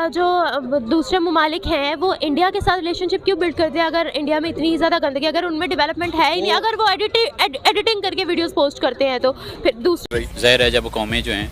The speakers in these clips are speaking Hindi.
जो दूसरे ममालिक हैं वो इंडिया के साथ रिलेशनशिप क्यों बिल्ड करते हैं? अगर इंडिया में इतनी ज़्यादा गंदगी, अगर उनमें डेवलपमेंट है ही नहीं, अगर वो एडिटिंग करके वीडियोस पोस्ट करते हैं तो फिर दूसरे ज़ाहिर है जब कौमें जो हैं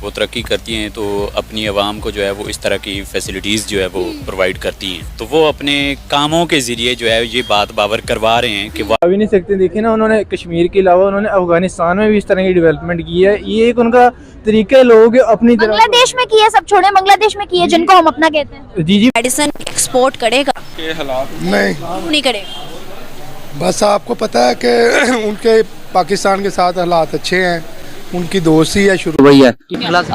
वो तरक्की करती हैं तो अपनी आवाम को जो है वो इस तरह की फैसिलिटीज़ जो है वो प्रोवाइड करती हैं, तो वो अपने कामों के ज़रिए जो है ये बात बावर करवा रहे हैं कि अभी नहीं सकते। देखिए ना, उन्होंने कश्मीर के अलावा उन्होंने अफगानिस्तान में भी इस तरह की डेवलपमेंट की है। ये एक उनका तरीका है, लोग अपनी तरह बांग्लादेश में की है, सब छोड़े, बांग्लादेश में की है जिनको हम अपना कहते हैं। जी जी, मेडिसिन एक्सपोर्ट करेगा के हालात नहीं करेगा। बस आपको पता है कि उनके पाकिस्तान के साथ हालात अच्छे हैं, उनकी दोस्ती है शुरू भैया।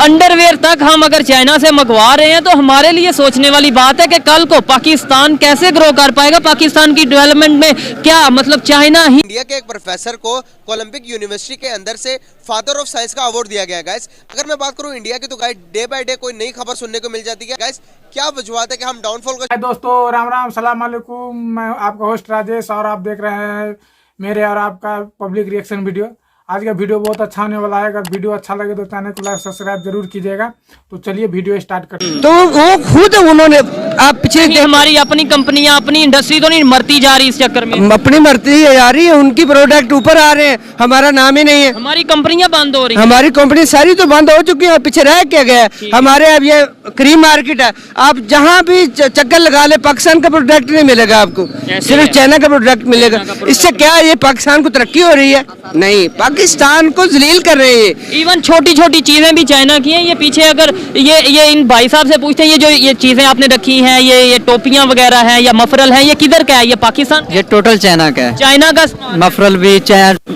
अंडरवेयर तक हम अगर चाइना से मंगवा रहे हैं तो हमारे लिए सोचने वाली बात है कि कल को पाकिस्तान कैसे ग्रो कर पाएगा, पाकिस्तान की डेवलपमेंट में क्या मतलब चाइना ही। इंडिया के एक प्रोफेसर को कोलंबिक यूनिवर्सिटी के अंदर से फादर ऑफ साइंस का अवार्ड दिया गया है गाइस। अगर मैं बात करूं इंडिया की तो गाइस डे बाय डे कोई नई खबर सुनने को मिल जाती है गाइस। क्या वजूहत है कि हम डाउनफॉल का। दोस्तों राम राम सलाम अलैकुम, मैं आपका होस्ट राजेश और आप देख रहे हैं मेरे और आपका पब्लिक रिएक्शन वीडियो। आज का वीडियो बहुत अच्छा होने वाला है। अगर वीडियो अच्छा लगे तो चैनल को लाइक सब्सक्राइब जरूर कीजिएगा। तो चलिए वीडियो स्टार्ट करते हैं। तो वो खुद उन्होंने आप पीछे हमारी अपनी कंपनियां, अपनी इंडस्ट्री तो नहीं मरती जा रही इस चक्कर में? अपनी मरती जा रही है, उनकी प्रोडक्ट ऊपर आ रहे हैं, हमारा नाम ही नहीं है। हमारी कंपनियां बंद हो रही हैं। हमारी कंपनी सारी तो बंद हो चुकी है, पीछे रह क्या गया हमारे। अब ये क्रीम मार्केट है, आप जहाँ भी चक्कर लगा ले पाकिस्तान का प्रोडक्ट नहीं मिलेगा आपको, सिर्फ चाइना का प्रोडक्ट मिलेगा। इससे क्या ये पाकिस्तान को तरक्की हो रही है? नहीं, पाकिस्तान को जलील कर रहे हैं। इवन छोटी छोटी चीजें भी चाइना की हैं। ये पीछे अगर ये इन भाई साहब से पूछते हैं, ये जो ये चीजें आपने रखी हैं, ये टोपियां वगैरह हैं या मफरल हैं, ये किधर का है? ये पाकिस्तान, ये टोटल चाइना का है। चाइना का मफरल भी,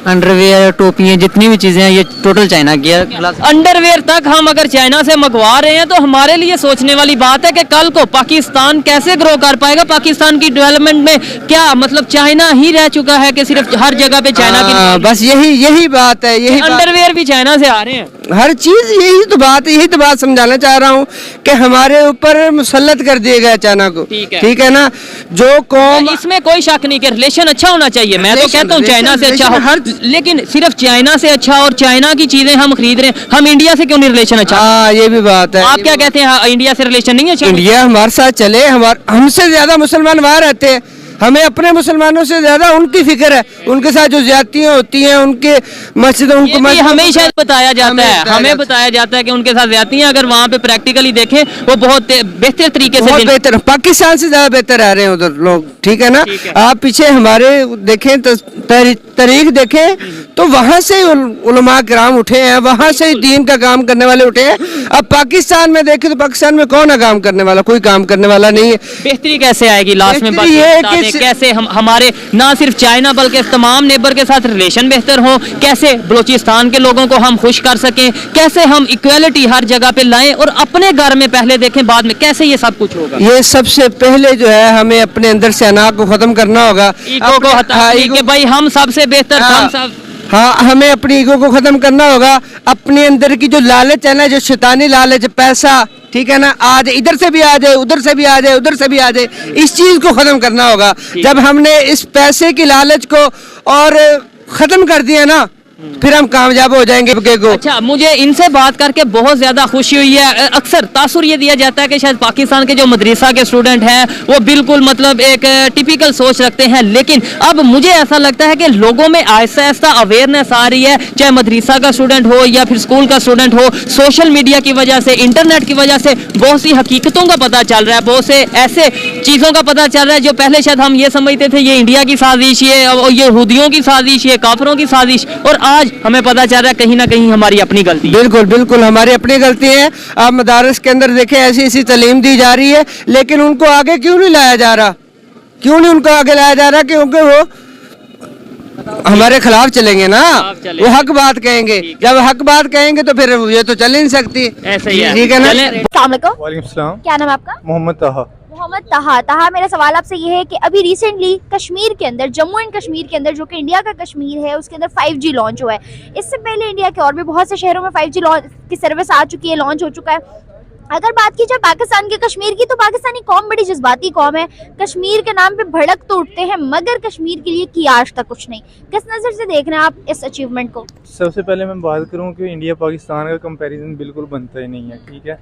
अंडरवेयर, टोपियां, जितनी भी चीजें हैं ये टोटल चाइना की है। अंडरवेयर तक हम अगर चाइना से मंगवा रहे हैं तो हमारे लिए सोचने वाली बात है कि कल को पाकिस्तान कैसे ग्रो कर पाएगा, पाकिस्तान की डेवलपमेंट में क्या मतलब चाइना ही रह चुका है कि सिर्फ हर जगह पे चाइना की। बस यही बात है। यही अंडरवेयर भी चाइना से आ रहे हैं, हर चीज। यही तो बात समझाना चाह रहा हूँ कि हमारे ऊपर मुसल्लत कर दिया गया चाइना को। ठीक है ना, जो कौम, इसमें कोई शक नहीं कि रिलेशन अच्छा होना चाहिए। मैं तो कहता हूँ चाइना से अच्छा हो, लेकिन सिर्फ चाइना से अच्छा और चाइना की चीजें हम खरीद रहे हैं, हम इंडिया से क्यों नहीं रिलेशन अच्छा? हाँ, ये भी बात है। आप क्या कहते हैं, इंडिया से रिलेशन नहीं अच्छा? इंडिया हमारे साथ चले, हमसे ज्यादा मुसलमान वहाँ रहते हैं, हमें अपने मुसलमानों से ज्यादा उनकी फिक्र है। उनके साथ जो ज्यादतियां होती हैं, उनके मस्जिद, उनको हमेशा बताया जाता है, हमें बताया जाता है कि उनके साथ ज्यादतियां अगर वहाँ पे प्रैक्टिकली देखें वो बहुत बेहतर तरीके से, बेहतर, पाकिस्तान से ज्यादा बेहतर रह रहे हैं उधर लोग। ठीक है ना, आप पीछे हमारे देखें तारीख देखें तो वहाँ से उलमा किराम उठे हैं, वहाँ से दीन का काम करने वाले उठे हैं। अब पाकिस्तान में देखें तो पाकिस्तान में कौन है काम करने वाला? कोई काम करने वाला नहीं है। बेहतरी कैसे आएगी? लास्ट में कैसे हमारे ना सिर्फ चाइना बल्कि तमाम नेबर के साथ रिलेशन बेहतर हो, कैसे बलूचिस्तान के लोगों को हम खुश कर सकें, कैसे हम इक्वालिटी हर जगह पे लाएं और अपने घर में पहले देखें बाद में, कैसे ये सब कुछ होगा? ये सबसे पहले जो है हमें अपने अंदर से अना को खत्म करना होगा, ईगो को हटा के भाई हम सबसे बेहतर, हम सब। हाँ, हमें अपनी ईगो को खत्म करना होगा। अपने अंदर की जो लालच है ना, जो शैतानी लालच, पैसा, ठीक है ना, आ जाए, इधर से भी आ जाए, उधर से भी आ जाए, उधर से भी आ जाए, इस चीज को खत्म करना होगा। जब हमने इस पैसे की लालच को और खत्म कर दिया ना, फिर हम कामयाब हो जाएंगे। अच्छा, मुझे इनसे बात करके बहुत ज्यादा खुशी हुई है। अक्सर तासुर ये दिया जाता है कि शायद पाकिस्तान के जो मदरसा के स्टूडेंट हैं वो बिल्कुल मतलब एक टिपिकल सोच रखते हैं, लेकिन अब मुझे ऐसा लगता है कि लोगों में आहिस्ता आहिस्ता अवेयरनेस आ रही है, चाहे मदरसा का स्टूडेंट हो या फिर स्कूल का स्टूडेंट हो। सोशल मीडिया की वजह से, इंटरनेट की वजह से बहुत सी हकीकतों का पता चल रहा है, बहुत से ऐसे चीजों का पता चल रहा है जो पहले शायद हम ये समझते थे ये इंडिया की साजिश, ये यहूदियों की साजिश, ये काफिरों की साजिश, और आज हमें पता चल रहा है कहीं ना कहीं हमारी अपनी गलती। बिल्कुल हमारी अपनी गलती है। आप मदारस के अंदर देखें, ऐसी तालीम दी जा रही है, लेकिन उनको आगे क्यों नहीं लाया जा रहा? क्यों नहीं उनको आगे लाया जा रहा? क्योंकि वो हमारे खिलाफ चलेंगे ना, वो हक बात कहेंगे। जब हक बात कहेंगे तो फिर ये तो चल ही नहीं सकती। ऐसे ही है। ठीक है ना। वालेकुम सलाम। क्या नाम है आपका? मोहम्मद तहा। मेरा सवाल आपसे ये है कि अभी रिसेंटली कश्मीर के अंदर, जम्मू एंड कश्मीर के अंदर, जो कि इंडिया का कश्मीर है, उसके अंदर 5G लॉन्च हुआ है। इससे पहले इंडिया के और भी बहुत से शहरों में 5G की सर्विस आ चुकी है, लॉन्च हो चुका है। अगर बात की जाए पाकिस्तान के कश्मीर की, तो पाकिस्तानी कौम बड़ी जज्बाती कौम है। कश्मीर के नाम पे भड़क तो उठते हैं, मगर कश्मीर के लिए किया आज तक कुछ नहीं। किस नज़र से देख रहे हैं आप इस अचीवमेंट को? सबसे पहले मैं बात करूं कि इंडिया पाकिस्तान का कंपैरिजन बिल्कुल बनता ही नहीं है। ठीक है,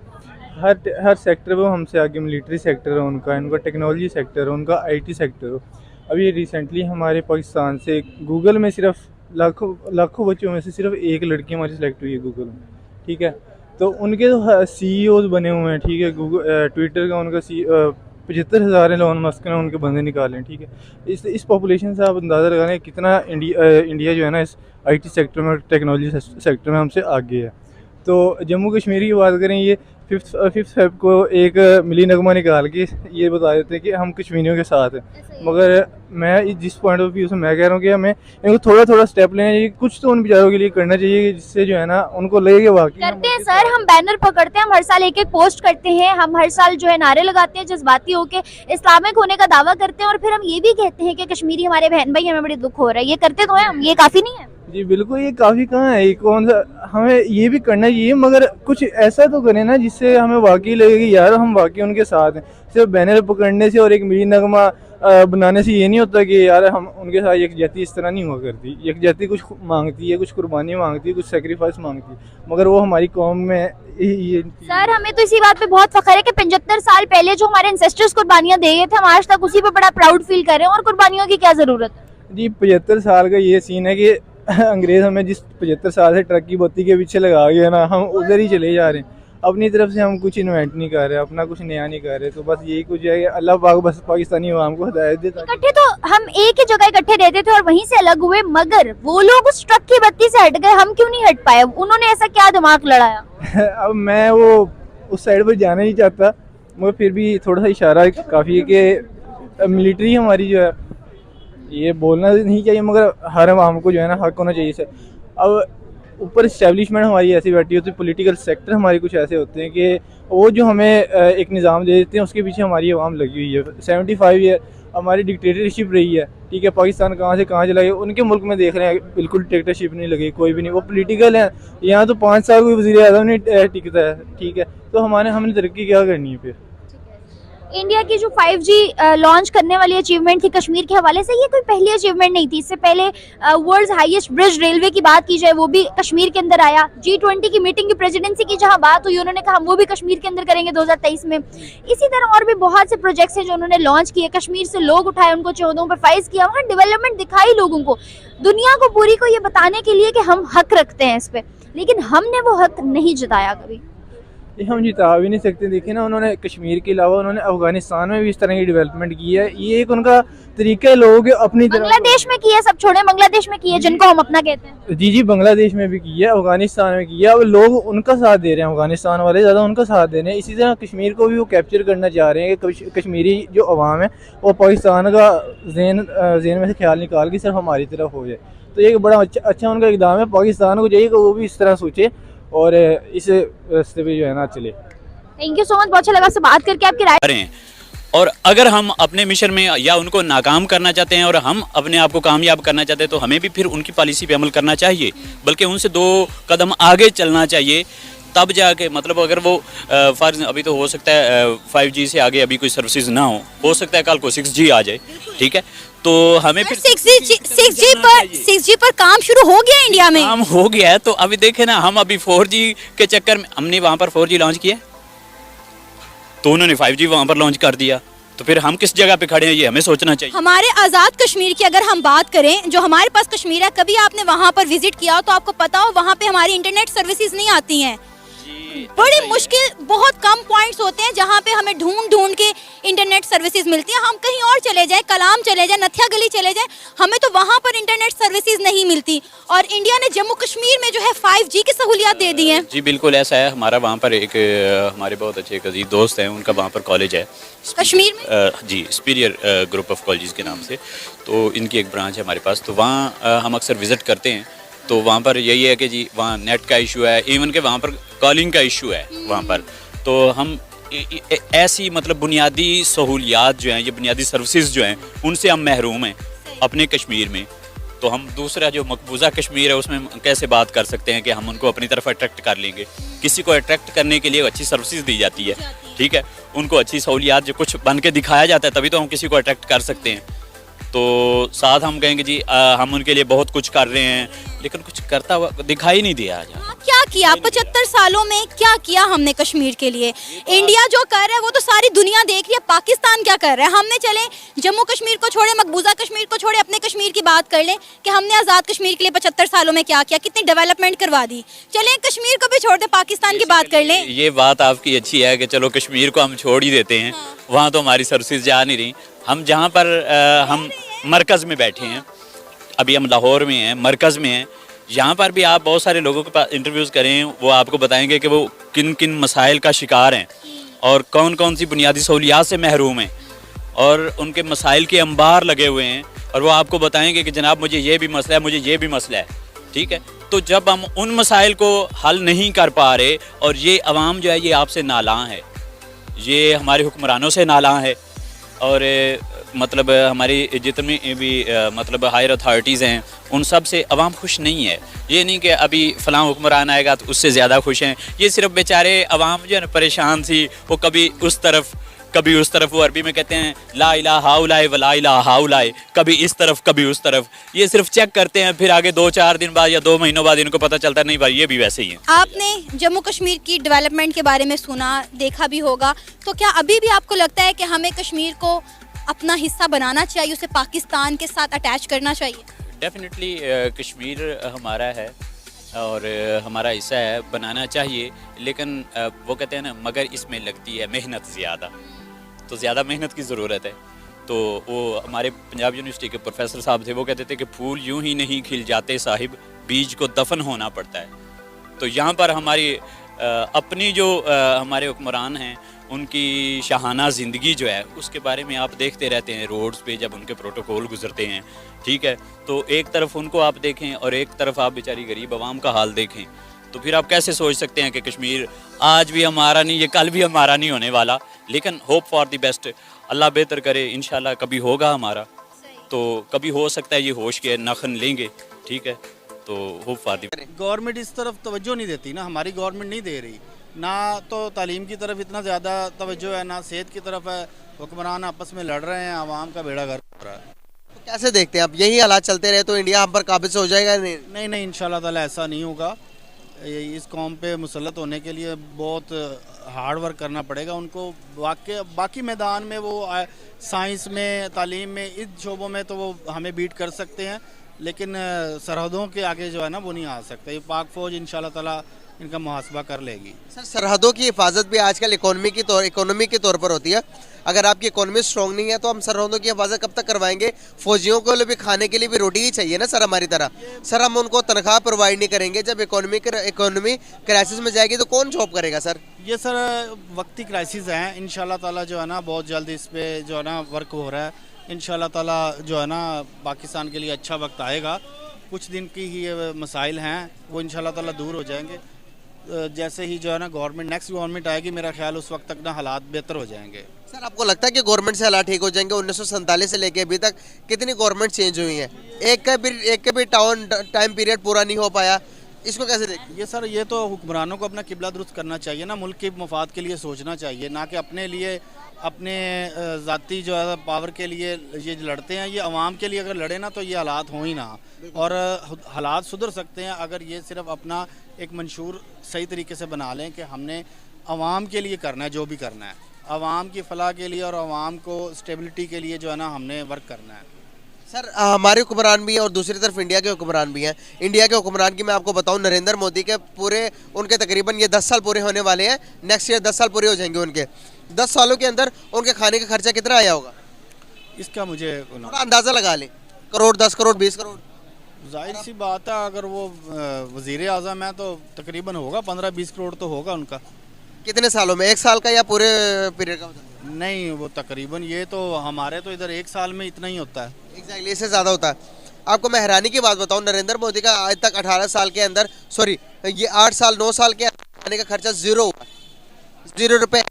हर सेक्टर में हमसे आगे मिलिट्री सेक्टर है उनका, इनका टेक्नोलॉजी सेक्टर है उनका, आईटी सेक्टर हो। अभी रिसेंटली हमारे पाकिस्तान से गूगल में सिर्फ लाखों बच्चों में से सिर्फ एक लड़की हमारी सेलेक्ट हुई है गूगल में, ठीक है। तो उनके तो CEOs बने हुए हैं, ठीक है। गूगल ट्विटर का उनका 75,000 एलोन मस्क ने उनके बंदे निकाले हैं, ठीक है। इस पॉपुलेशन से आप अंदाज़ा लगा लें कितना इंडिया जो है ना इस IT सेक्टर में, टेक्नोलॉजी सेक्टर में हमसे आगे है। तो जम्मू कश्मीर की बात करें, ये 5 फेब को एक मिली नगमा निकाल के ये बता देते हैं कि हम कश्मीरियों के साथ हैं, मगर मैं जिस पॉइंट ऑफ व्यू से मैं कह रहा हूँ कि हमें इनको थोड़ा स्टेप लेना चाहिए, कुछ तो उन बेचारों के लिए करना चाहिए जिससे जो है ना उनको लगे कि वाकई करते हैं सर। हम बैनर पकड़ते हैं, हम हर साल एक पोस्ट करते हैं, हम हर साल जो है नारे लगाते हैं, जज्बाती होके इस्लामिक होने का दावा करते हैं, और फिर हम ये भी कहते हैं कि कश्मीरी हमारे बहन भाई, हमें बड़ी दुख हो रहा है। ये करते तो हैं हम, ये काफी नहीं है? जी बिल्कुल, ये काफ़ी कहाँ है, कौन सा हमें ये भी करना चाहिए, मगर कुछ ऐसा तो करें ना जिससे हमें वाकई लगे कि यार हम वाकई उनके साथ हैं। सिर्फ बैनर पकड़ने से और एक मिली नगमा बनाने से ये नहीं होता कि यार हम उनके साथ यकजहती इस तरह नहीं हुआ करती। यकजहती कुछ मांगती है, कुछ कुर्बानी मांगती है, कुछ सेक्रीफाइस मांगती है, मगर वो हमारी कौम में ये सर हमें तो इसी बात पे बहुत फख्र है कि 75 साल पहले जो हमारे एंसेस्टर्स कुर्बानियां दे गए थे, हम आज तक उसी पे बड़ा प्राउड फील कर रहे हैं। और कुर्बानियों की क्या जरूरत है? जी 75 साल का ये सीन है कि अंग्रेज हमें जिस 75 साल से ट्रक की बत्ती के पीछे लगा गया ना, हम उधर ही चले जा रहे हैं। अपनी तरफ से हम कुछ इन्वेंट नहीं कर रहे, अपना कुछ नया नहीं कर रहे। तो बस यही कुछ है कि अल्लाह पाक बस पाकिस्तानी अवाम को हिदायत दे। इकट्ठे तो हम एक ही जगह इकट्ठे रहते थे और वहीं से अलग हुए, मगर वो लोग उस ट्रक की बत्ती से हट गए, हम क्यों नहीं हट पाए? उन्होंने ऐसा क्या दिमाग लड़ाया? अब मैं वो उस साइड पर जाना नहीं चाहता, मगर फिर भी थोड़ा सा इशारा काफ़ी है कि मिलिट्री हमारी जो है, ये बोलना नहीं चाहिए मगर हर आवाम को जो है ना हक होना चाहिए सर। अब ऊपर इस्टेब्लिशमेंट हमारी ऐसी बैठी होती है, पॉलिटिकल सेक्टर हमारे कुछ ऐसे होते हैं कि वो जो हमें एक निज़ाम दे देते हैं, उसके पीछे हमारी आवाम लगी हुई है। 75 ईयर हमारी डिक्टेटरशिप रही है, ठीक है। पाकिस्तान कहाँ से कहाँ चला गया, उनके मुल्क में देख रहे हैं बिल्कुल डिक्टेटरशिप नहीं लगी, कोई भी नहीं, वो पॉलिटिकल है। यहाँ तो 5 साल कोई वज़ीर आज़म नहीं टिकता है, ठीक है। तो हमने तरक्की क्या करनी है फिर? इंडिया की जो 5G लॉन्च करने वाली अचीवमेंट थी कश्मीर के हवाले से, ये कोई पहली अचीवमेंट नहीं थी। इससे पहले वर्ल्ड्स हाईएस्ट ब्रिज रेलवे की बात की जाए, वो भी कश्मीर के अंदर आया। G20 की मीटिंग की प्रेसिडेंसी की जहां बात हुई, उन्होंने कहा हम वो भी कश्मीर के अंदर करेंगे 2023 में। इसी तरह और भी बहुत से प्रोजेक्ट्स हैं जो उन्होंने लॉन्च किए, कश्मीर से लोग उठाए, उनको चौहदों पर फाइज किया, वहाँ डेवलपमेंट दिखाई लोगों को, दुनिया को पूरी को ये बताने के लिए कि हम हक रखते हैं इस पे, लेकिन हमने वो हक नहीं जताया कभी। ये हम जिता भी नहीं सकते। देखिए ना, उन्होंने कश्मीर के अलावा उन्होंने अफगानिस्तान में भी इस तरह की डेवलपमेंट की है। ये एक उनका तरीका है, लोगों के अपनी तरफ। बांग्लादेश में की है, सब छोड़े, बांग्लादेश में की है जिनको हम अपना कहते हैं। जी बांग्लादेश में भी की है, अफगानिस्तान में की है। अब लोग उनका साथ दे रहे हैं, अफगानिस्तान वाले ज़्यादा उनका साथ दे रहे हैं। इसी तरह कश्मीर को भी वो कैप्चर करना चाह रहे हैं कि कश्मीरी जो अवाम है वो पाकिस्तान का जेन में से ख्याल निकाल के सिर्फ हमारी तरफ हो जाए। तो ये बड़ा अच्छा उनका इक़दाम है। पाकिस्तान को चाहिए कि वो भी इस तरह सोचे और इस रास्ते पे जो है ना चले। थैंक यू सो मच, बहुत अच्छा लगा आपसे बात करके, आपकी राय। और अगर हम अपने मिशन में या उनको नाकाम करना चाहते हैं और हम अपने आप को कामयाब करना चाहते हैं, तो हमें भी फिर उनकी पॉलिसी पे अमल करना चाहिए, बल्कि उनसे 2 कदम आगे चलना चाहिए। तब जाके मतलब अगर वो फर्ज अभी तो हो सकता है 5G से आगे अभी कोई सर्विसेज ना हो सकता है कल को 6G आ जाए, ठीक है। तो हमें फिर 6G पर काम शुरू हो गया इंडिया में, काम हो गया है। तो अभी देखे ना, हम अभी 4G के चक्कर में, हमने वहाँ पर 4G लॉन्च किया तो उन्होंने 5G वहाँ पर लॉन्च कर दिया, तो फिर हम किस जगह पे खड़े हैं ये हमें सोचना चाहिए। हमारे आज़ाद कश्मीर की अगर हम बात करें, जो हमारे पास कश्मीर है, कभी आपने वहाँ पर विजिट किया हो तो आपको पता हो वहाँ पे हमारी इंटरनेट सर्विसेज नहीं आती हैं। बड़ी मुश्किल, बहुत कम पॉइंट्स होते हैं जहाँ पे हमें ढूंढ के इंटरनेट सर्विसेज मिलती हैं। हम कहीं और चले जाएं, कलाम चले जाएं, नथिया गली चले जाएं, हमें तो वहाँ पर इंटरनेट सर्विसेज नहीं मिलती। और इंडिया ने जम्मू कश्मीर में जो है 5G की सहूलियत दे दी है। जी बिल्कुल ऐसा है। हमारा वहाँ पर एक हमारे बहुत अच्छे एक अजीज दोस्त हैं, उनका वहाँ पर कॉलेज है कश्मीर में, जी सुपीरियर ग्रुप ऑफ कॉलेज के नाम से। तो इनकी एक ब्रांच है हमारे पास, तो वहाँ हम अक्सर विज़िट करते हैं। तो वहाँ पर यही है कि जी वहाँ नेट का इशू है, इवन के वहाँ पर कॉलिंग का इशू है वहाँ पर। तो हम ऐसी मतलब बुनियादी सहूलियात जो हैं, ये बुनियादी सर्विसेज जो हैं, उनसे हम महरूम हैं अपने कश्मीर में। तो हम दूसरा जो मकबूजा कश्मीर है उसमें कैसे बात कर सकते हैं कि हम उनको अपनी तरफ अट्रैक्ट कर लेंगे। किसी को अट्रैक्ट करने के लिए अच्छी सर्विसेज दी जाती है, ठीक है, उनको अच्छी सहूलियात जो कुछ बन के दिखाया जाता है, तभी तो हम किसी को अट्रैक्ट कर सकते हैं। तो साथ हम कहेंगे जी हम उनके लिए बहुत कुछ कर रहे हैं, लेकिन कुछ करता हुआ दिखाई नहीं दिया आज। हाँ, क्या किया 75 सालों में, क्या किया हमने कश्मीर के लिए? इंडिया जो कर रहा है वो तो सारी दुनिया देख रही है, पाकिस्तान क्या कर रहा है? हमने चले जम्मू कश्मीर को छोड़े, मकबूजा कश्मीर को छोड़े, अपने कश्मीर की बात कर लें कि हमने आज़ाद कश्मीर के लिए 75 सालों में क्या किया, कितनी डेवलपमेंट करवा दी। चले कश्मीर को भी छोड़ दे, पाकिस्तान की बात कर लें। ये बात आपकी अच्छी है कि चलो कश्मीर को हम छोड़ ही देते हैं, वहाँ तो हमारी सर्विसेज जा नहीं रही। हम जहाँ पर हम मरकज़ में बैठे हैं, अभी हम लाहौर में हैं, मरकज़ में हैं, यहाँ पर भी आप बहुत सारे लोगों के पास इंटरव्यूज़ करें, वो आपको बताएंगे कि वो किन किन मसाइल का शिकार हैं और कौन कौन सी बुनियादी सहूलियात से महरूम हैं और उनके मसाइल के अंबार लगे हुए हैं, और वो आपको बताएंगे कि जनाब मुझे ये भी मसला है, मुझे ये भी मसला है। ठीक है, तो जब हम उन मसाइल को हल नहीं कर पा रहे और ये अवाम जो है ये आपसे नालां है, ये हमारे हुक्मरानों से नालां है, और मतलब हमारी जितनी भी मतलब हायर अथॉरिटीज़ हैं उन सब से अवाम खुश नहीं है। ये नहीं कि अभी फ़लाँ हुक्मरान आएगा तो उससे ज़्यादा खुश हैं, ये सिर्फ बेचारे अवाम जो है ना परेशान थी, वो कभी उस तरफ कभी उस तरफ, वो अरबी में कहते हैं ला इलाहा हाउलाए वला इलाहा हाउलाए, कभी इस तरफ कभी उस तरफ, ये सिर्फ चेक करते हैं, फिर आगे 2-4 दिन बाद या 2 महीनों बाद इनको पता चलता है नहीं भाई ये भी वैसे ही है। आपने जम्मू कश्मीर की डेवलपमेंट के बारे में सुना, देखा भी होगा, तो क्या अभी भी आपको लगता है कि हमें कश्मीर को अपना हिस्सा बनाना चाहिए, उसे पाकिस्तान के साथ अटैच करना चाहिए? डेफिनेटली कश्मीर हमारा है और हमारा हिस्सा है, बनाना चाहिए, लेकिन वो कहते हैं ना मगर इसमें लगती है मेहनत ज़्यादा, तो ज़्यादा मेहनत की ज़रूरत है। तो वो हमारे पंजाब यूनिवर्सिटी के प्रोफेसर साहब थे, वो कहते थे कि फूल यूं ही नहीं खिल जाते साहिब, बीज को दफन होना पड़ता है। तो यहाँ पर हमारी अपनी जो हमारे हुक्मरान हैं उनकी शाहाना ज़िंदगी जो है उसके बारे में आप देखते रहते हैं रोड्स पे जब उनके प्रोटोकॉल गुजरते हैं। ठीक है, तो एक तरफ उनको आप देखें और एक तरफ आप बेचारी गरीब आवाम का हाल देखें, तो फिर आप कैसे सोच सकते हैं कि कश्मीर आज भी हमारा नहीं, ये कल भी हमारा नहीं होने वाला। लेकिन होप फॉर द बेस्ट, अल्लाह बेहतर करे, इंशाल्लाह कभी होगा हमारा, तो कभी हो सकता है ये होश के नखन लेंगे। ठीक है, तो hope for the best. Government इस तरफ तवज्जो नहीं देती ना, हमारी गवर्नमेंट नहीं दे रही ना, तो तालीम की तरफ इतना ज़्यादा तवज्जो है ना सेहत की तरफ है। हुक्मरान आपस में लड़ रहे हैं, आवाम का बेड़ा गर्क हो रहा है। तो कैसे देखते हैं आप, यही हालात चलते रहे तो इंडिया हम पर काबिज हो जाएगा? नहीं इंशाल्लाह ताला ऐसा नहीं होगा। इस कौम पे मुसल्लत होने के लिए बहुत हार्ड वर्क करना पड़ेगा उनको। बाकी मैदान में वो साइंस में, तालीम में, इस शोबों में तो वो हमें बीट कर सकते हैं, लेकिन सरहदों के आगे जो है ना वो नहीं आ सकते। ये पाक फौज इंशाल्लाह ताला इनका मुहासबा कर लेगी। सर, सरहदों की हिफाजत भी आजकल इकोनॉमी के तौर पर होती है। अगर आपकी इकोनॉमी स्ट्रॉन्ग नहीं है तो हम सरहदों की हिफाजत कब तक करवाएंगे? फौजियों को भी खाने के लिए भी रोटी ही चाहिए ना सर, हमारी तरह। सर, हम उनको तनख्वाह प्रोवाइड नहीं करेंगे, जब इकोनॉमी क्राइसिस में जाएगी तो कौन जॉब करेगा सर? ये सर वक्ती क्राइसिस हैं, इंशाल्लाह ताला जो है ना बहुत जल्द इस पर जो है ना वर्क हो रहा है। इंशाल्लाह ताला जो है ना पाकिस्तान के लिए अच्छा वक्त आएगा। कुछ दिन की ही ये मसाइल हैं, वो इंशाल्लाह ताला दूर हो जाएंगे। जैसे ही जो है ना नेक्स्ट गवर्नमेंट आएगी, मेरा ख्याल उस वक्त तक ना हालात बेहतर हो जाएंगे। सर, आपको लगता है कि गवर्नमेंट से हालात ठीक हो जाएंगे? 1947 से लेके अभी तक कितनी गवर्नमेंट चेंज हुई है, एक का भी टाइम पीरियड पूरा नहीं हो पाया, इसको कैसे देखिए? ये सर, ये तो हुक्मरानों को अपना किबला दुरुस्त करना चाहिए ना, मुल्क के मफाद के लिए सोचना चाहिए, ना कि अपने लिए, अपने ज़ाती जो है पावर के लिए ये लड़ते हैं। ये अवाम के लिए अगर लड़े ना तो ये हालात हो ही ना, और हालात सुधर सकते हैं अगर ये सिर्फ अपना एक मंशूर सही तरीके से बना लें कि हमने अवाम के लिए करना है, जो भी करना है अवाम की फलाह के लिए और अवाम को स्टेबिलिटी के लिए जो है ना हमने वर्क करना है। सर, हमारे हुक्मरान भी हैं और दूसरी तरफ इंडिया के हुक्मरान भी हैं। इंडिया के हुक्मरान की मैं आपको बताऊं, नरेंद्र मोदी के उनके तकरीबन ये 10 साल पूरे होने वाले हैं। नेक्स्ट ईयर 10 साल पूरे हो जाएंगे उनके। 10 सालों के अंदर उनके खाने का खर्चा कितना आया होगा? इसका मुझे थोड़ा अंदाज़ा लगा लें, करोड़, 10 करोड़, 20 करोड़? जाहिर सी बात है, अगर वो वज़ीर आज़म है तो तकरीबन होगा 15-20 करोड़ तो होगा उनका। कितने सालों में, 1 साल का या पूरे पीरियड का? नहीं, वो तकरीबन, ये तो हमारे तो इधर 1 साल में इतना ही होता है। एग्जैक्टली, इससे ज़्यादा होता है। आपको मैं हैरानी की बात बताऊं, नरेंद्र मोदी का आज तक 18 साल के अंदर, सॉरी ये 8 साल 9 साल के खाने का खर्चा 0 हुआ, 0 रुपये।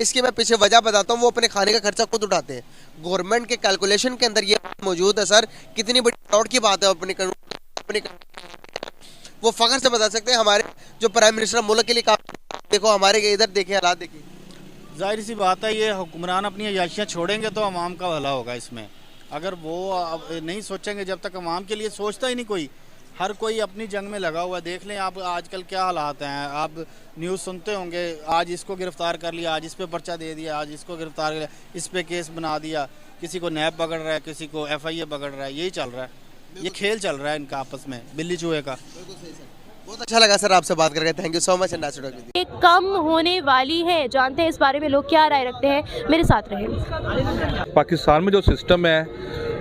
इसकी मैं पीछे वजह बताता हूँ, वो अपने खाने का खर्चा खुद उठाते हैं। गवर्नमेंट के कैलकुलेशन के अंदर ये मौजूद है सर। कितनी बड़ी प्राउड की बात है अपनी वो फ़ख्र से बता सकते हैं। हमारे जो प्राइम मिनिस्टर मुल्क के लिए काम, देखो हमारे इधर देखिए हालात देखिए। जाहिर सी बात है, ये हुक्मरान अपनी अयाशियाँ छोड़ेंगे तो अवाम का भला होगा इसमें। अगर वो नहीं सोचेंगे, जब तक अवाम के लिए सोचता ही नहीं कोई, हर कोई अपनी जंग में लगा हुआ है। देख लें आप आजकल क्या हालात हैं, आप न्यूज़ सुनते होंगे, आज इसको गिरफ़्तार कर लिया, आज इस पे पर्चा दे दिया, आज इसको गिरफ़्तार कर लिया, इस पे केस बना दिया, किसी को नैब पकड़ रहा है, किसी को FIA पकड़ रहा है, यही चल रहा है, ये खेल चल रहा है इनका आपस में, बिल्ली चूहे का। बहुत अच्छा लगा सर आपसे बात करके, थैंक यू सो मच। ये कम होने वाली है, जानते हैं इस बारे में लोग क्या राय रखते हैं, मेरे साथ रहें। पाकिस्तान में जो सिस्टम है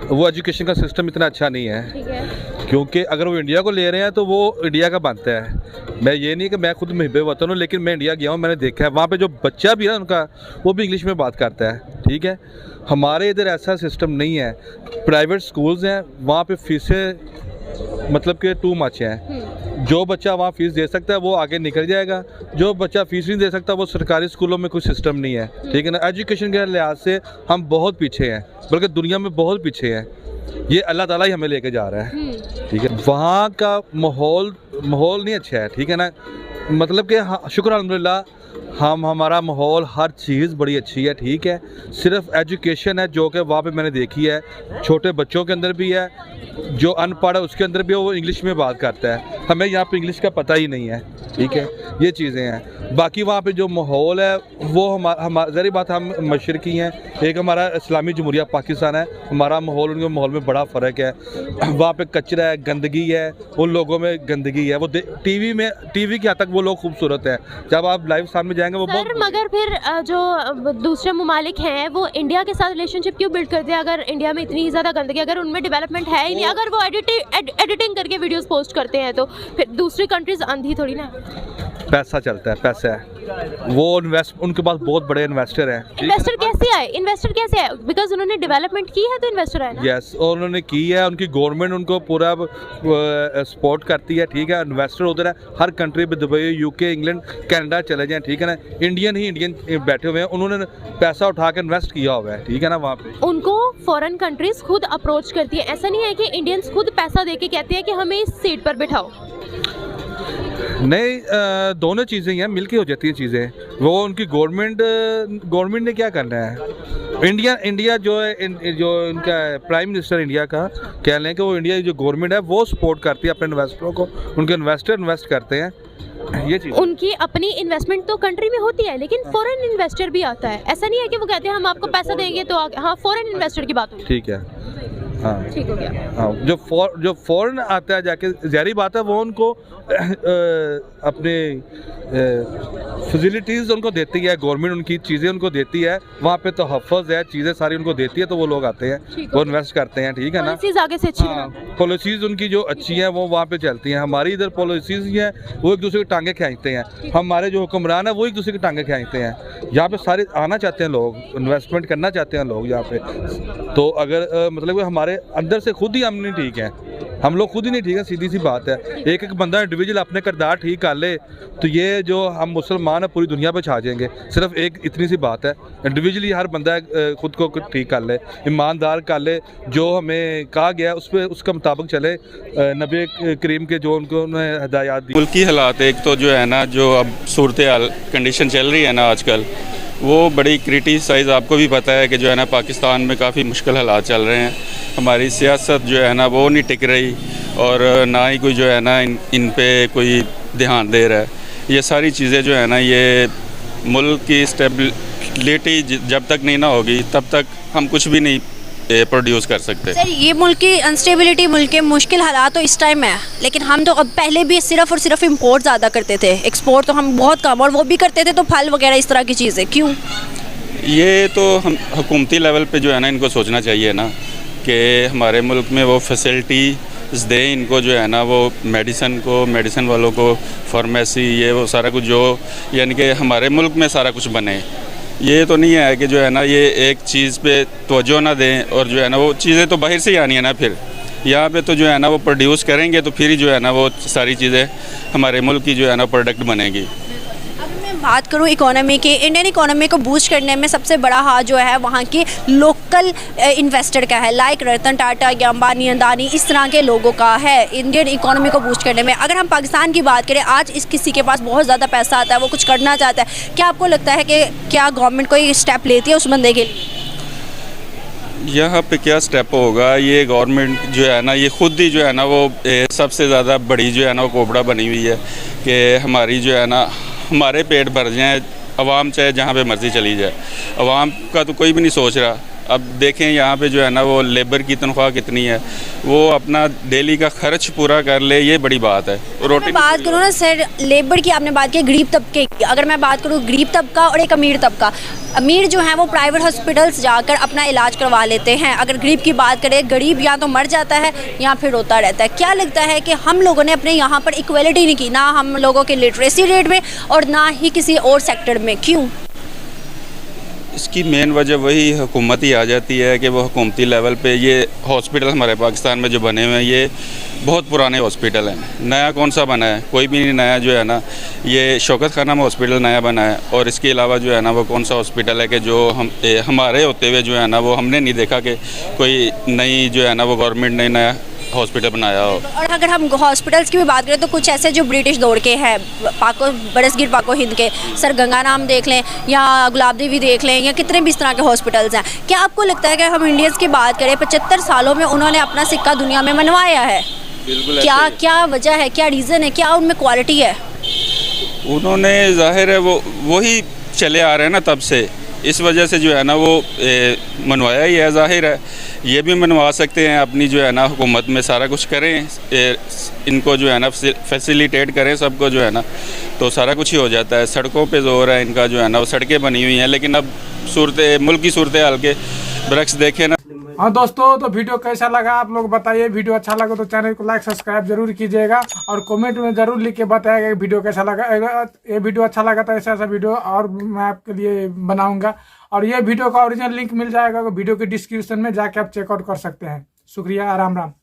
वो एजुकेशन का सिस्टम इतना अच्छा नहीं है, ठीक है, क्योंकि अगर वो इंडिया को ले रहे हैं तो वो इंडिया का बनता है। मैं ये नहीं कि मैं खुद मुहिब वतन हूँ, लेकिन मैं इंडिया गया हूँ, मैंने देखा है वहाँ पे जो बच्चा भी है उनका वो भी इंग्लिश में बात करता है, ठीक है। हमारे इधर ऐसा सिस्टम नहीं है। प्राइवेट स्कूल्स हैं, वहाँ पे फीसें मतलब कि टू मच हैं। जो बच्चा वहाँ फ़ीस दे सकता है वो आगे निकल जाएगा, जो बच्चा फ़ीस नहीं दे सकता वो सरकारी स्कूलों में कोई सिस्टम नहीं है, ठीक है ना। एजुकेशन के लिहाज से हम बहुत पीछे हैं, बल्कि दुनिया में बहुत पीछे हैं। ये अल्लाह ताला ही हमें लेके जा रहा है, ठीक है। वहाँ का माहौल नहीं अच्छा है, ठीक है ना। मतलब कि शुक्र अल्हम्दुलिल्लाह हमारा माहौल हर चीज़ बड़ी अच्छी है, ठीक है। सिर्फ एजुकेशन है जो कि वहाँ पे मैंने देखी है, छोटे बच्चों के अंदर भी है, जो अनपढ़ है उसके अंदर भी वो इंग्लिश में बात करता है। हमें यहाँ पे इंग्लिश का पता ही नहीं है, ठीक है। ये चीज़ें हैं। बाकी वहाँ पे जो माहौल है वो ज़री बात हम मशरकी हैं, एक हमारा इस्लामी जमहूरिया पाकिस्तान है, हमारा माहौल उनके माहौल में बड़ा फ़र्क है। वहाँ पे कचरा है, गंदगी है, उन लोगों में गंदगी है। वो टीवी के हद तक वो लोग खूबसूरत है, जब आप लाइव सामने जाएंगे वो बहुत। मगर फिर जो दूसरे ममालिक हैं वो इंडिया के साथ रिलेशनशिप क्यों बिल्ड करते हैं अगर इंडिया में इतनी ज़्यादा गंदगी, अगर उनमें डेवलपमेंट है ही नहीं, अगर वो एडिटिंग करके वीडियोस पोस्ट करते हैं तो फिर दूसरी कंट्रीज अंधी थोड़ी ना। पैसा चलता है, पैसा है, वो उनके पास बहुत बड़े इन्वेस्टर हैं। इन्वेस्टर कैसे आए? बिकॉज उन्होंने डेवलपमेंट की है तो इन्वेस्टर है ना। यस, और उन्होंने की है, उनकी गवर्नमेंट उनको पूरा सपोर्ट करती है, ठीक है। इन्वेस्टर उधर है, हर कंट्री में, दुबई, UK, इंग्लैंड, कनाडा चले जाएं, ठीक है ना। इंडियन बैठे हुए हैं, उन्होंने पैसा उठा के इन्वेस्ट किया हुआ है, ठीक है ना। वहाँ पे उनको फॉरेन कंट्रीज खुद अप्रोच करती है, ऐसा नहीं है कि इंडियंस खुद पैसा दे के कहते हैं कि हमें इस सीट पर बिठाओ। नहीं, दोनों चीज़ें हैं, मिलके हो जाती हैं चीज़ें। वो उनकी गवर्नमेंट ने क्या करना है। इंडिया जो है, जो इनका प्राइम मिनिस्टर इंडिया का कह लें कि वो इंडिया की जो गवर्नमेंट है वो सपोर्ट करती है अपने इन्वेस्टरों को, उनके इन्वेस्टर इन्वेस्ट करते हैं। ये चीज़ उनकी अपनी इन्वेस्टमेंट तो कंट्री में होती है, लेकिन फॉरेन इन्वेस्टर भी आता है। ऐसा नहीं है कि वो कहते हैं हम आपको पैसा देंगे तो हाँ, फॉरेन इन्वेस्टर की बात होती है, ठीक है। हाँ, ठीक हो गया। हाँ, जो फॉरेन आता है जाके, ज़ाहिर बात है वो उनको अपने फैसिलिटीज़ उनको देती है गवर्नमेंट, उनकी चीज़ें उनको देती है, वहाँ पे तो तहफ़्फ़ुज़ है, चीज़ें सारी उनको देती है, तो वो लोग आते हैं, वो इन्वेस्ट करते हैं, ठीक है ना। पॉलिसीज़ आगे से अच्छी हैं, पॉलिसीज़ उनकी जो अच्छी हैं वो वहाँ पे चलती हैं। हमारी इधर पॉलिसीज़ ही हैं वो एक दूसरे की टांगे खींचते हैं, हमारे जो हुक्मरान है वो एक दूसरे की टांगे खींचते हैं। यहाँ पे सारे आना चाहते हैं लोग, इन्वेस्टमेंट करना चाहते हैं लोग यहाँ पे। तो अगर मतलब हमारे अंदर से खुद ही हम नहीं ठीक हैं, हम लोग खुद ही नहीं ठीक है, सीधी सी बात है। एक बंदा इंडिविजुअल अपने किरदार ठीक कर ले तो ये जो हम मुसलमान है पूरी दुनिया पे छा जाएंगे। सिर्फ एक इतनी सी बात है, इंडिविजुअली हर बंदा खुद को ठीक कर ले, ईमानदार कर ले, जो हमें कहा गया उस पर उसके मुताबिक चले, नबी करीम के जो उनको हिदायत दी। मुल्क की हालात एक तो जो है ना, जो अब सूरत हाल कंडीशन चल रही है ना आजकल, वो बड़ी क्रिटिसाइज़, आपको भी पता है कि जो है ना पाकिस्तान में काफ़ी मुश्किल हालात चल रहे हैं। हमारी सियासत जो है ना वो नहीं टिक रही, और ना ही कोई जो है ना इन पे कोई ध्यान दे रहा है। ये सारी चीज़ें जो है ना, ये मुल्क की स्टेबिलिटी जब तक नहीं ना होगी तब तक हम कुछ भी नहीं प्रोड्यूस कर सकते। सर, ये मुल्क की अनस्टेबिलिटी, मुल्क के मुश्किल हालात तो इस टाइम है, लेकिन हम तो अब पहले भी सिर्फ और सिर्फ इंपोर्ट ज़्यादा करते थे, एक्सपोर्ट तो हम बहुत कम, और वो भी करते थे तो फल वगैरह इस तरह की चीज़ें। क्यों? ये तो हम हुकूमती लेवल पे जो है ना इनको सोचना चाहिए ना कि हमारे मुल्क में वो फैसिलिटीज़ दें इनको, जो है ना वो मेडिसिन वालों को, फार्मेसी, ये वो सारा कुछ जो यानी कि हमारे मुल्क में सारा कुछ बने। ये तो नहीं है कि जो है ना ये एक चीज़ पे तवज्जो ना दें, और जो है ना वो चीज़ें तो बाहर से ही आनी है ना, फिर यहाँ पे तो जो है ना वो प्रोड्यूस करेंगे तो फिर ही जो है ना वो सारी चीज़ें हमारे मुल्क की जो है ना प्रोडक्ट बनेगी। बात करूं इकोनॉमी की, इंडियन इकोनॉमी को बूस्ट करने में सबसे बड़ा हाथ जो है वहाँ के लोकल इन्वेस्टर का है, लाइक रतन टाटा या अंबानी, अदानी, इस तरह के लोगों का है इंडियन इकोनॉमी को बूस्ट करने में। अगर हम पाकिस्तान की बात करें, आज किसी के पास बहुत ज़्यादा पैसा आता है, वो कुछ करना चाहता है, क्या आपको लगता है कि क्या गवर्नमेंट कोई स्टेप लेती है उस बंदे के लिए? यहाँ पे क्या स्टेप होगा, ये गवर्नमेंट जो है ना, ये खुद ही जो है ना वो सबसे ज़्यादा बड़ी जो है ना वो कोबड़ा बनी हुई है कि हमारी जो है ना हमारे पेट भर जाए, अवाम चाहे जहाँ पे मर्ज़ी चली जाए, अवाम का तो कोई भी नहीं सोच रहा। अब देखें यहाँ पे जो है ना वो लेबर की तनख्वाह कितनी है, वो अपना डेली का खर्च पूरा कर ले, ये बड़ी बात है। मैं बात करूँ ना सर, लेबर की आपने बात की, गरीब तबके की, अगर मैं बात करूँ गरीब तबका और एक अमीर तबका, अमीर जो है वो प्राइवेट हॉस्पिटल्स जाकर अपना इलाज करवा लेते हैं। अगर गरीब की बात करें, गरीब या तो मर जाता है या फिर रोता रहता है। क्या लगता है कि हम लोगों ने अपने यहाँ पर इक्वलिटी नहीं की, ना हम लोगों के लिटरेसी रेट में और ना ही किसी और सेक्टर में, क्यों? इसकी मेन वजह वही हुकूमत ही आ जाती है कि वो हुकूमती लेवल पे ये हॉस्पिटल हमारे पाकिस्तान में जो बने हुए हैं ये बहुत पुराने हॉस्पिटल हैं। नया कौन सा बना है? कोई भी नहीं नया जो है ना, ये शौकत खाना में हॉस्पिटल नया बना है, और इसके अलावा जो है ना वो कौन सा हॉस्पिटल है कि जो हमारे होते हुए जो है ना वो हमने नहीं देखा कि कोई नई जो है ना वो गवर्नमेंट ने नया हॉस्पिटल बनाया हो। और अगर हम हॉस्पिटल्स की भी बात करें तो कुछ ऐसे जो ब्रिटिश दौर के हैं, बरसगीर पाको हिंद के, सर गंगा नाम देख लें या गुलाब देवी देख लें, या कितने भी इस तरह के हॉस्पिटल्स हैं। क्या आपको लगता है कि हम इंडियंस की बात करें, 75 सालों में उन्होंने अपना सिक्का दुनिया में मनवाया है? बिल्कुल। क्या वजह है, क्या रीज़न है, क्या उनमें क्वालिटी है? उन्होंने ज़ाहिर है वो वही चले आ रहे हैं ना तब से, इस वजह से जो है ना वो मनवाया ही है। ज़ाहिर है ये भी मनवा सकते हैं, अपनी जो है ना हुकूमत में सारा कुछ करें, इनको जो है ना फैसिलिटेट करें सबको जो है ना, तो सारा कुछ ही हो जाता है। सड़कों पे जोर है इनका जो है ना, वो सड़कें बनी हुई हैं, लेकिन अब मुल्क की सूरत हाल के बरक्स देखें ना। हाँ दोस्तों, तो वीडियो कैसा लगा आप लोग बताइए। वीडियो अच्छा लगा तो चैनल को लाइक सब्सक्राइब जरूर कीजिएगा, और कमेंट में जरूर लिख के बताइएगा कि वीडियो कैसा लगा। ये वीडियो अच्छा लगा तो ऐसा वीडियो और मैं आपके लिए बनाऊंगा, और ये वीडियो का ओरिजिनल लिंक मिल जाएगा वीडियो के डिस्क्रिप्शन में, जाके आप चेकआउट कर सकते हैं। शुक्रिया, राम राम।